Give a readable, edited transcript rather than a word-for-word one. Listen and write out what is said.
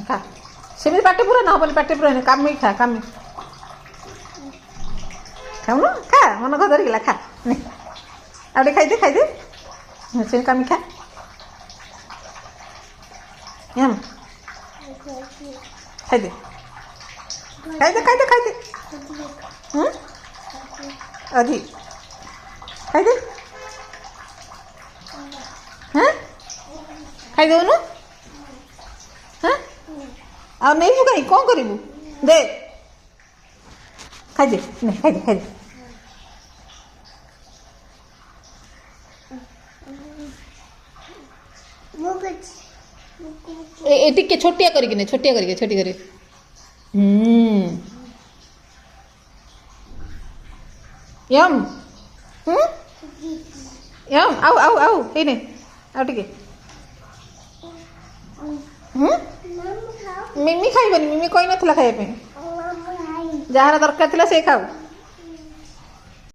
खा सेमती पाटे पूरा ना हबनी पाटे पूरा कामी खा कामी खाऊन खा मन को धरिक खा आउटे खाइदे से कामी खा यम खाइदे अधि खाइदे हाँ खाइदेनु हाँ आ नहीं कहीं कौन करू दे खाइदे खाइदे टिके छोटिया करके छोटी करी यम यम आउ ये आउ टिके मिमी खाइबनी मिमी कही ना खाइबा जार दरकार से खाऊ